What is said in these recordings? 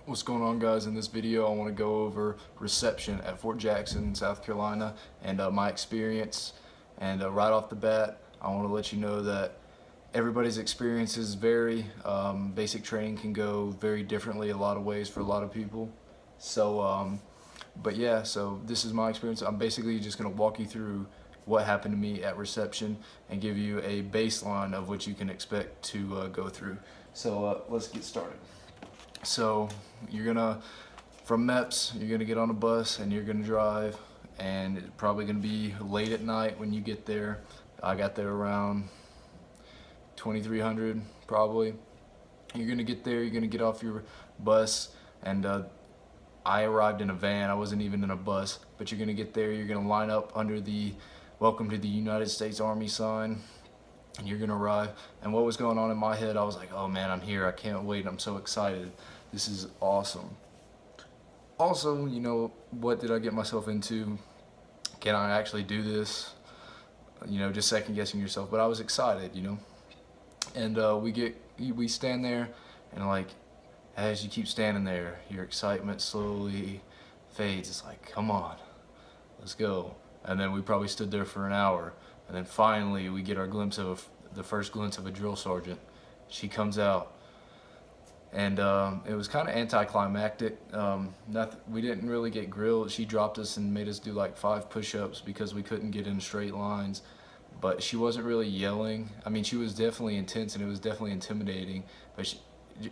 What's going on, guys? In this video I want to go over reception at Fort Jackson, South Carolina, and my experience. And right off the bat, I want to let you know that everybody's experiences vary. Basic training can go very differently a lot of ways for a lot of people. But yeah, so this is my experience. I'm basically just going to walk you through what happened to me at reception and give you a baseline of what you can expect to go through. So let's get started. So from MEPS, you're gonna get on a bus and you're gonna drive, and it's probably gonna be late at night when you get there. I got there around 2300 probably. You're gonna get there, you're gonna get off your bus, and I arrived in a van. I wasn't even in a bus, but you're gonna get there, you're gonna line up under the Welcome to the United States Army sign, and you're gonna arrive. And what was going on in my head, I was like, oh man, I'm here, I can't wait, I'm so excited, this is awesome. Also, you know, what did I get myself into? Can I actually do this? You know, just second guessing yourself, but I was excited, you know. And we stand there, and like, as you keep standing there, your excitement slowly fades. It's like, come on, let's go. And then we probably stood there for an hour, and then finally we get our the first glimpse of a drill sergeant. She comes out, and it was kind of anticlimactic. We didn't really get grilled. She dropped us and made us do like 5 push-ups because we couldn't get in straight lines. But she wasn't really yelling. I mean, she was definitely intense, and it was definitely intimidating, but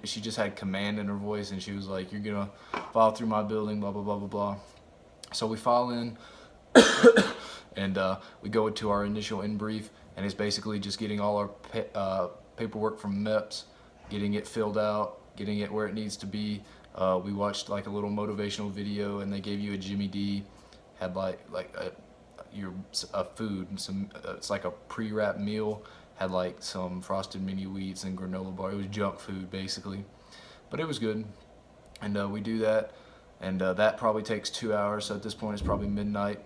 she just had command in her voice, and she was like, you're gonna file through my building, blah blah blah blah blah. So we file in and we go into our initial in brief, and it's basically just getting all our paperwork from MEPS, getting it filled out, getting it where it needs to be. We watched like a little motivational video, and they gave you a Jimmy D, had a food and some it's like a pre-wrapped meal, had like some frosted mini wheats and granola bar. It was junk food basically, but it was good. And we do that, and that probably takes 2 hours. So at this point it's probably midnight,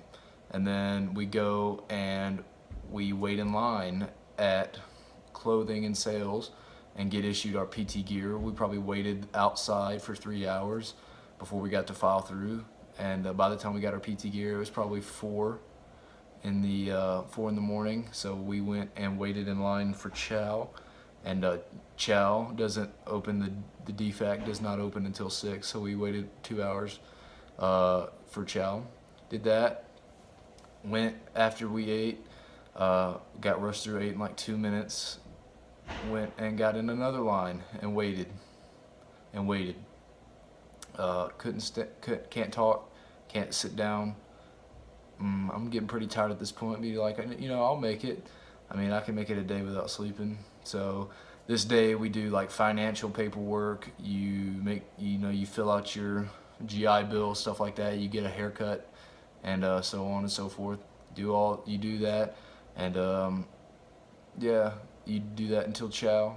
and then we go and we wait in line at clothing and sales and get issued our PT gear. We probably waited outside for 3 hours before we got to file through, and by the time we got our PT gear, it was probably 4 in the morning. So we went and waited in line for chow, and chow doesn't open, the DFAC does not open until 6, so we waited 2 hours for chow. Did that, went after we ate, got rushed through, ate in like 2 minutes, went and got in another line and waited and waited. Can't talk, can't sit down. I'm getting pretty tired at this point. Be like, you know, I'll make it. I mean, I can make it a day without sleeping. So this day we do like financial paperwork. You fill out your GI Bill, stuff like that. You get a haircut, and so on and so forth. You do that, and yeah, you do that until chow.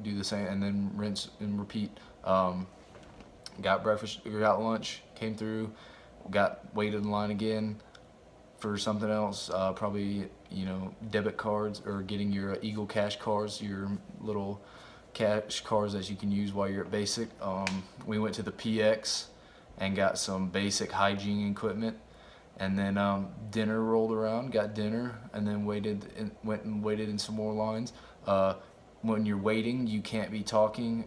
Do the same, and then rinse and repeat. Got breakfast, got lunch, came through, waited in line again for something else, probably, you know, debit cards, or getting your Eagle Cash cards, your little cash cards that you can use while you're at basic. We went to the PX and got some basic hygiene equipment, and then dinner rolled around, got dinner, and then went and waited in some more lines. When you're waiting, you can't be talking,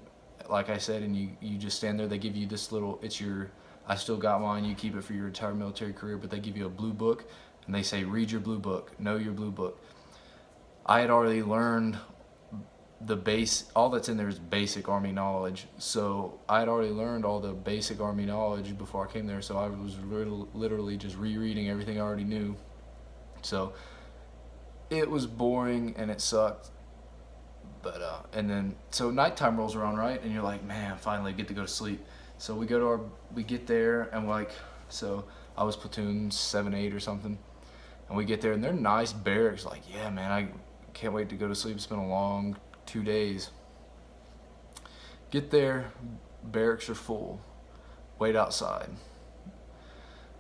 like I said, and you just stand there. They give you this little, I still got mine, you keep it for your entire military career, but they give you a blue book, and they say, read your blue book, know your blue book. I had already learned all that's in there is basic Army knowledge, so I had already learned all the basic Army knowledge before I came there, so I was literally just rereading everything I already knew. So it was boring and it sucked. But and then so nighttime rolls around, right, and you're like, man, finally get to go to sleep. So we get there, and so I was platoon 7-8 or something, and we get there, and they're nice barracks. Like, yeah, man, I can't wait to go to sleep. It's been a long 2 days. Get there, barracks are full. Wait outside.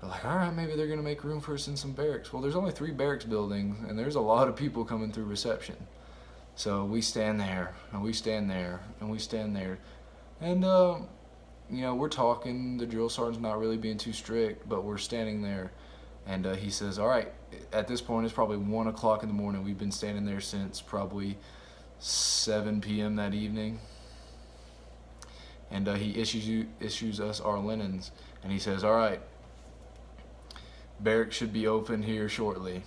They're like, all right, maybe they're gonna make room for us in some barracks. Well, there's only 3 barracks buildings, and there's a lot of people coming through reception. So we stand there, and we stand there, and we stand there, and we're talking. The drill sergeant's not really being too strict, but we're standing there, and he says, "All right." At this point, it's probably 1 o'clock in the morning. We've been standing there since probably 7 p.m. that evening, and he issues us our linens, and he says, "All right, barracks should be open here shortly."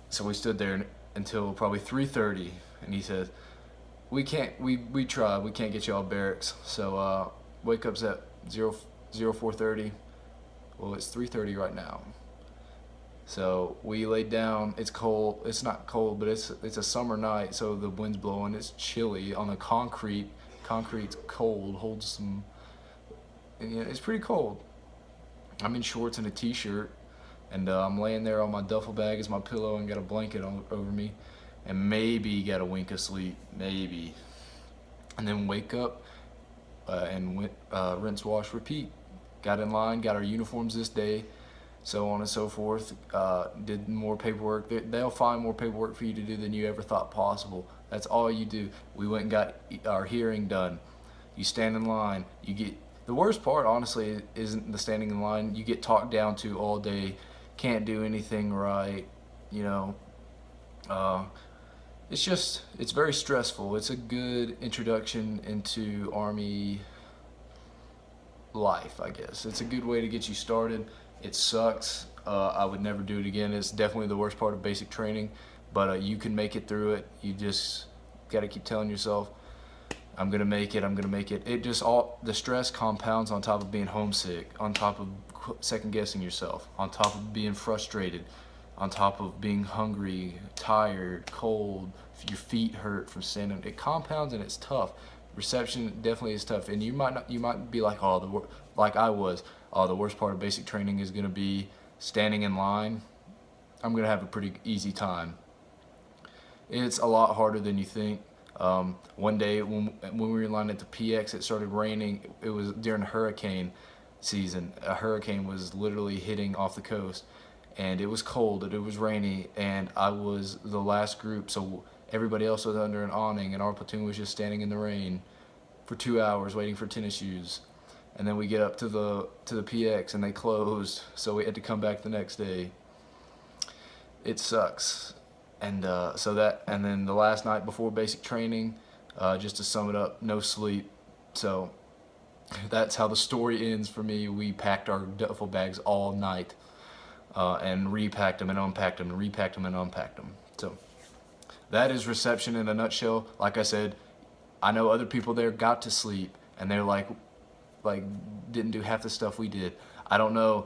So we stood there until probably 3:30, and he said, "We can't. We tried. We can't get y'all barracks. So wake up's at 4:30. Well, it's 3:30 right now." So we laid down. It's cold. It's not cold, but it's a summer night, so the wind's blowing. It's chilly on the concrete. Concrete's cold. Holds some. And, it's pretty cold. I'm in shorts and a t-shirt, and I'm laying there on my duffel bag as my pillow and got a blanket over me, and maybe got a wink of sleep, maybe, and then wake up and rinse, wash, repeat. Got in line, got our uniforms this day, so on and so forth. Did more paperwork. They'll find more paperwork for you to do than you ever thought possible. That's all you do. We went and got our hearing done. You stand in line. You get the worst part, honestly, isn't the standing in line. You get talked down to all day. Can't do anything right. It's very stressful. It's a good introduction into Army life, I guess. It's a good way to get you started. It sucks. I would never do it again. It's definitely the worst part of basic training, but you can make it through it. You just got to keep telling yourself, I'm gonna make it. I'm gonna make it. The stress compounds on top of being homesick, on top of second guessing yourself, on top of being frustrated, on top of being hungry, tired, cold, your feet hurt from standing. It compounds and it's tough. Reception definitely is tough, and you might be like, like I was, the worst part of basic training is gonna be standing in line. I'm gonna have a pretty easy time. It's a lot harder than you think. One day when we were in line at the PX, it started raining. It was during hurricane season. A hurricane was literally hitting off the coast, and it was cold and it was rainy, and I was the last group, so everybody else was under an awning, and our platoon was just standing in the rain for 2 hours waiting for tennis shoes. And then we get up to the PX and they closed, so we had to come back the next day. It sucks. And and then the last night before basic training, just to sum it up, no sleep. So that's how the story ends for me. We packed our duffel bags all night and repacked them and unpacked them and repacked them and unpacked them. So that is reception in a nutshell. Like I said, I know other people there got to sleep and they're like didn't do half the stuff we did. I don't know,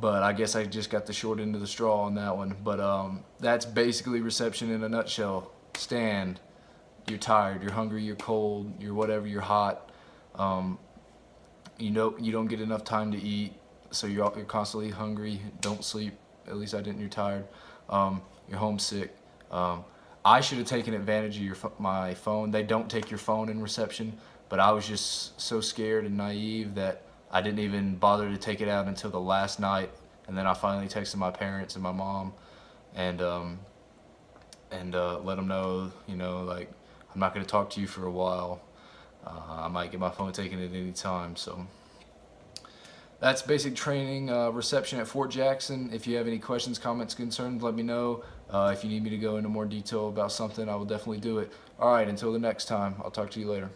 but I guess I just got the short end of the straw on that one. But that's basically reception in a nutshell. Stand. You're tired. You're hungry. You're cold. You're whatever. You're hot. You don't get enough time to eat, so you're constantly hungry. Don't sleep. At least I didn't. You're tired. You're homesick. I should have taken advantage of my phone. They don't take your phone in reception, but I was just so scared and naive that I didn't even bother to take it out until the last night. And then I finally texted my parents and my mom and let them know, like, I'm not going to talk to you for a while. I might get my phone taken at any time. So that's basic training, reception at Fort Jackson. If you have any questions, comments, concerns, let me know. If you need me to go into more detail about something, I will definitely do it. All right, until the next time, I'll talk to you later.